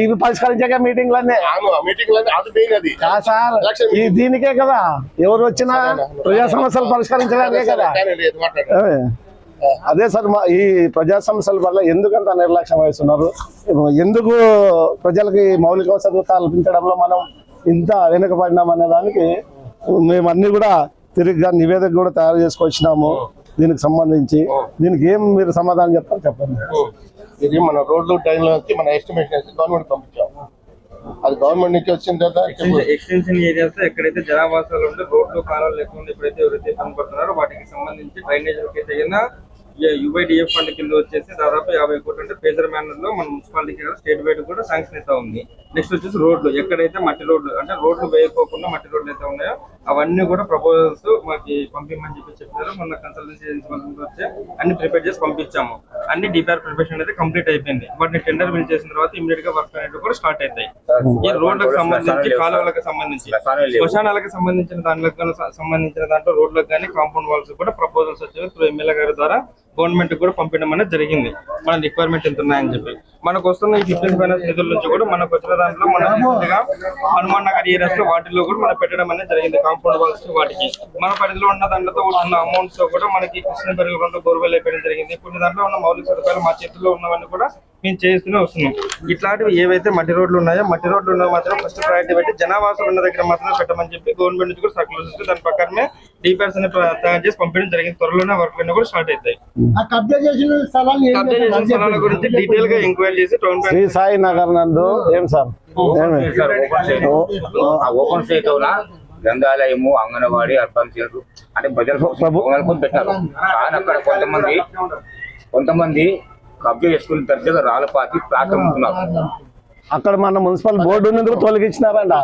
ఇవి పరిష్కరించాక మీటింగ్లన్నీ సార్ దీనికే కదా ఎవరు వచ్చినా ప్రజా సమస్యలు పరిష్కరించడానికే కదా. అదే సార్ ఈ ప్రజా సమస్యల వల్ల ఎందుకంత నిర్లక్ష్యం వహిస్తున్నారు, ఎందుకు ప్రజలకి మౌలిక వసతులు కల్పించడంలో మనం ఇంత వెనుకబడినాం అనే దానికి మేము అన్ని కూడా తిరిగిగా నివేదిక కూడా తయారు చేసుకొచ్చినాము. దీనికి సంబంధించి దీనికి ఏం మీరు సమాధానం చెప్తారు చెప్పండి. ఇది మన రోడ్లు టైంలో వచ్చి మన ఎస్టిమేషన్ వేసి గవర్నమెంట్ పంపించాము. అది గవర్నమెంట్ నుంచి వచ్చిన తర్వాత ఎక్స్టెన్షన్ ఏరియాస్ ఎక్కడైతే జనావాసాలు ఉంటే రోడ్లు కాలువలు లేకుండా ఎప్పుడైతే ఎవరైతే పనిపడుతున్నారో వాటికి సంబంధించి డ్రైనేజీలకి తగిన యుఐడిఎఫ్ ఫండ్ కింద వచ్చేసి దాదాపు 50 కోట్లు అంటే పేజర్ మేనర్ లో మన మున్సిపాలిటీకి స్టేట్ వైడ్ కూడా శాంక్షన్ అయితే ఉంది. నెక్స్ట్ వచ్చేసి రోడ్లు ఎక్కడైతే మట్టి రోడ్లు అంటే రోడ్లు వేయకోకుండా మట్టి రోడ్లు అయితే ఉన్నాయో అవన్నీ కూడా ప్రపోజల్స్ మాకు పంపించమని చెప్పారు. మొన్న కన్సల్టెన్సీ వచ్చి అన్ని ప్రిపేర్ చేసి పంపించాము. అన్ని డిపిఆర్ ప్రిపరేషన్ అయితే కంప్లీట్ అయిపోయింది. వాటిని టెండర్ బిల్ చేసిన తర్వాత ఇమీడియట్ గా వర్క్ అనేది కూడా స్టార్ట్ అవుతాయి. ఈ రోడ్లకు సంబంధించి కాలువలకు సంబంధించి శ్మశానాలకు సంబంధించిన దాంట్లో సంబంధించిన దాంట్లో రోడ్లకు కానీ కాంపౌండ్ వాల్స్ కూడా ప్రపోజల్స్ వచ్చేవి త్రూ ఎమ్మెల్యే గారి ద్వారా గవర్నమెంట్ కూడా పంపించడం అనేది జరిగింది. మన రిక్వైర్మెంట్ ఎంత ఉన్నాయని చెప్పి మనకు వస్తున్న ఈ 15 ఫైనాన్స్ నిధుల నుంచి కూడా మనకు వచ్చిన దాంట్లో మన హనుమాన్ నగర్ ఏరియాస్ లో వాటిలో కూడా మనం పెట్టడం అనేది జరిగింది. కాంపౌండ్ వాల్స్ వాటికి మన పరిధిలో ఉన్న దాంట్లో ఉన్న అమౌంట్స్ తో కూడా మనకి కృష్ణ పెరుగులో బోర్వెల్ అయిపోయడం జరిగింది. కొన్ని దాంట్లో ఉన్న మౌలిక సదుపాయాలు మా చేతుల్లో ఉన్నవన్నీ కూడా మేము చేస్తూనే వస్తున్నాం. ఇట్లాంటివి ఏవైతే మట్టి రోడ్లు ఉన్నాయో మట్టి రోడ్లు ఉన్న మాత్రం ఫస్ట్ ప్రయారిటీ పెట్టి జనావాసాలు ఉన్న దగ్గర మాత్రమే పెట్టమని చెప్పి గవర్నమెంట్ నుంచి కూడా సర్కులర్స్ ఇస్తే దాని ప్రకారమే డిపిఆర్స్ తయారు చేసి పంపించడం జరిగింది. త్వరలోనే వర్క్ కూడా స్టార్ట్ అవుతాయి. కబ్జా చేసిన స్థలాల గురించి డీటెయిల్ గా ఎంక్వైరీ చేసి శ్రీ సాయి నగర్ నందు ఏం సార్ ఓపెన్ స్టేట్ గ్రంథాలయము, అంగన్వాడీ, అర్బన్ సెంటర్ అంటే ప్రజలకు పెట్టారు. కానీ అక్కడ కొంతమంది కబ్జా చేసుకుని దర్జాగా రాళ్ళపాతి ప్లాట్ అమ్ముతున్నారు. అక్కడ మన మున్సిపల్ బోర్డు నుండి తొలగించినారంట.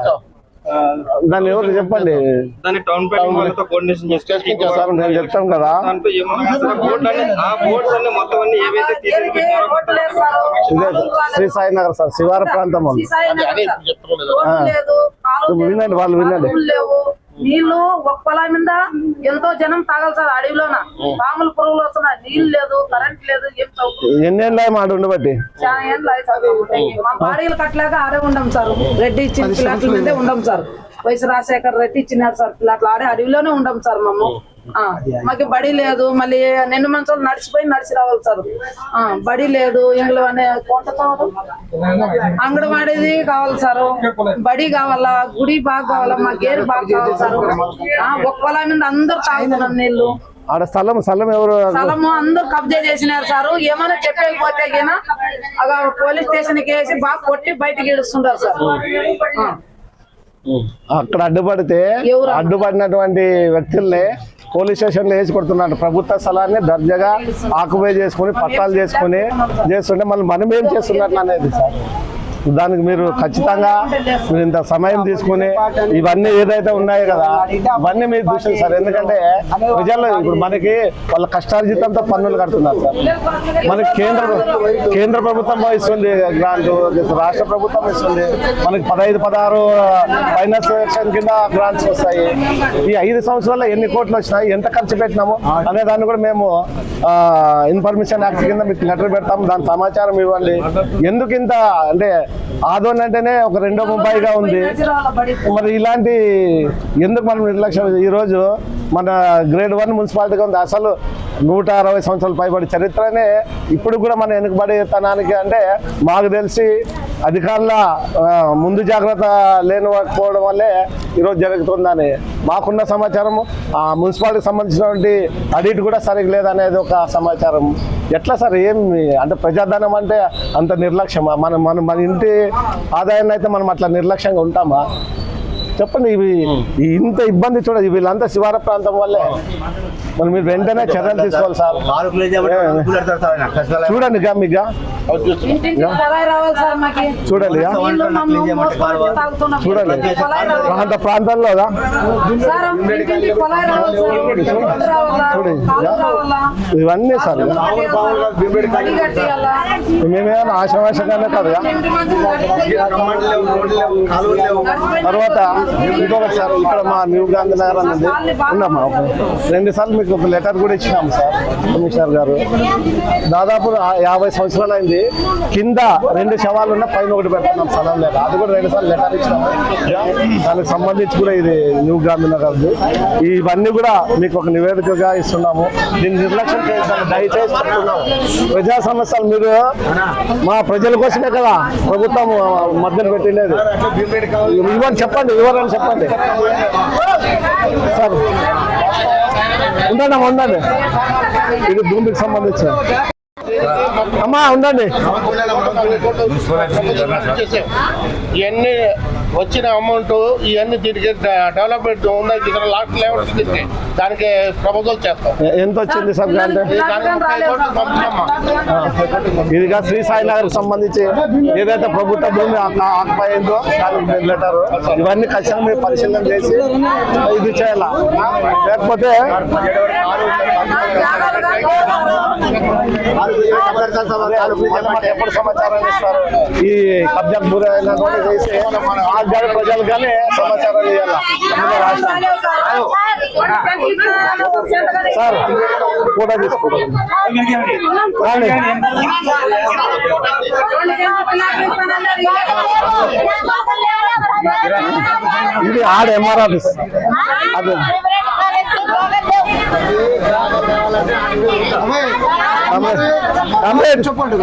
దాన్ని ఎవరు చెప్పండి. దాన్ని టౌన్ ప్లానింగ్ వాళ్ళతో కోఆర్డినేషన్ సార్ నేను చెప్తాను కదా. శ్రీ సాయి నగర్ సార్ శివార ప్రాంతం వినండి, వాళ్ళు వినండి. నీళ్లు ఒక పొలం మీద ఎంతో జనం తాగాలి సార్. అడవిలోన పాములు పురుగులు వస్తున్నాయి, నీళ్లు లేదు, కరెంట్ లేదు. ఎన్నేళ్ళ మాట ఉండబట్టి చాలా ఏళ్ళు మా బాడీలు కట్టలేక ఆడే ఉండం సార్. రెడ్డి ఇచ్చిన ప్లాట్ల మీదే ఉండం సార్. వైఎస్ రాజశేఖర్ రెడ్డి ఇచ్చినారు సార్ ప్లాట్లు. ఆడే అడవిలోనే ఉండం సార్ మేము. మాకు బడి లేదు, మళ్ళీ 2 మంత్రాలు నడిచి రావాలి సార్. బడి లేదు, ఇంట్లో అంగన్వాడీది కావాలి సార్, బడి కావాలా, గుడి బాగా కావాలా, మా గేరు బాగా కావాలి సార్. ఒక పొలం మీద అందరు తాగుతున్నారు నీళ్లు. ఆడ స్థలం ఎవరు స్థలము అందరు కబ్జా చేసినారు సార్. ఏమైనా చెప్పకపోతే పోలీస్ స్టేషన్ కి వేసి బాగా కొట్టి బయటకి ఇడుస్తుంటారు సార్. అక్కడ అడ్డుపడినటువంటి వ్యక్తుల్ని పోలీస్ స్టేషన్ లో వేసి కొడుతున్నారు. ప్రభుత్వ స్థలాన్ని దర్జాగా ఆక్యుపై చేసుకుని పట్టాలు చేసుకుని చేస్తుంటే మళ్ళీ మనం ఏం చేస్తున్నట్లు అనేది సార్. దానికి మీరు ఖచ్చితంగా మీరు ఇంత సమయం తీసుకుని ఇవన్నీ ఏదైతే ఉన్నాయో కదా ఇవన్నీ మీరు చూసారు సార్. ఎందుకంటే ప్రజలు ఇప్పుడు మనకి వాళ్ళ కష్టార్జితంతో పన్నులు కడుతున్నారు సార్. మనకి కేంద్ర ప్రభుత్వం ఇస్తుంది గ్రాంట్, రాష్ట్ర ప్రభుత్వం ఇస్తుంది. మనకి 15-16 ఫైనాన్స్ సెక్షన్ కింద గ్రాంట్స్ వస్తాయి. ఈ 5 సంవత్సరాల్లో ఎన్ని కోట్లు వచ్చినాయి, ఎంత ఖర్చు పెట్టినాము అనే దాన్ని కూడా మేము ఇన్ఫర్మేషన్ యాక్ట్ కింద మీకు లెటర్ పెడతాము. దాని సమాచారం ఇవ్వండి. ఎందుకు ఇంత అంటే ఆదోన్ అంటేనే ఒక రెండో ముంబైగా ఉంది. మరి ఇలాంటి ఎందుకు మనం నిర్లక్ష్యం? ఈరోజు మన గ్రేడ్ 1 మున్సిపాలిటీగా ఉంది. అసలు 160 సంవత్సరాలు పైబడి చరిత్రనే ఇప్పుడు కూడా మన వెనుకబడితనానికి అంటే మాకు తెలిసి అధికారుల ముందు జాగ్రత్త లేకపోవడం వల్లే ఈరోజు జరుగుతుందని మాకున్న సమాచారం. ఆ మున్సిపాలిటీకి సంబంధించినటువంటి ఆడిట్ కూడా సరిగ్గా లేదనేది ఒక సమాచారం. ఎట్లా సార్ ఏం అంటే ప్రజాధనం అంటే అంత నిర్లక్ష్యమా? మన ఇంటి ఆదాయాన్ని అయితే మనం అట్లా నిర్లక్ష్యంగా ఉంటామా చెప్పండి. ఇవి ఇంత ఇబ్బంది చూడండి, వీళ్ళంతా శివార ప్రాంతం వల్లే. మరి మీరు వెంటనే చర్యలు తీసుకోవాలి సార్. చూడండి చూడండి చూడండి ప్రాంతాల్లో ఇవన్నీ సార్ మేమేమైనా ఆశావాసంగానే కదా. తర్వాత ఇంకొకటి సార్ ఇక్కడ మా న్యూ గాంధీనగర్ అనేది ఉన్నామా 2 సార్లు మీకు ఒక లెటర్ కూడా ఇచ్చినాము సార్ కమిషనర్ గారు. దాదాపు 50 సంవత్సరాలు అయింది. కింద 2 శవాలు ఉన్న పైన ఒకటి పెడుతున్నాం స్థలం లేక. అది కూడా 2 సార్లు లెటర్ ఇచ్చినాము. దానికి సంబంధించి కూడా ఇది న్యూ గాంధీనగర్. ఇవన్నీ కూడా మీకు ఒక నివేదికగా ఇస్తున్నాము. దీన్ని నిర్లక్ష్యం చేస్తాము. దయచేసి చెప్తున్నాము, ప్రజా సమస్యలు మీరు మా ప్రజల కోసమే కదా ప్రభుత్వం మద్దతు పెట్టినది. ఇవ్వండి, చెప్పండి, వివరాలు చెప్పండి సార్. ఉండండి, ఇది భూమికి సంబంధించిన అమ్మా, ఉండండి. ఇవన్నీ వచ్చిన అమౌంట్ ఇవన్నీ దీనికి డెవలప్మెంట్ ఉన్నాయి. ఇక్కడ లాస్ట్ లెవెల్ దీనికి దానికి ప్రపోజల్ చేస్తాం. ఎంత వచ్చింది సార్? అంటే ఇదిగా శ్రీ సాయినగర్ సంబంధించి ఏదైతే ప్రభుత్వ భూమి ఆకుపోయిందో దానికి లెటర్, ఇవన్నీ ఖచ్చితంగా మీరు పరిశీలన చేసి ఇది చేయాలా. లేకపోతే ఎప్పుడు సమాచారం ఇస్తారు? ఈ కబ్జా గురైన చేసి ప్రజలు కానీ సమాచారం ఇవ్వాలా. సార్ ఫోటో తీసుకోండి. ఇది ఆడ ఎంఆర్ ఆఫీస్. అదే చెప్పండి.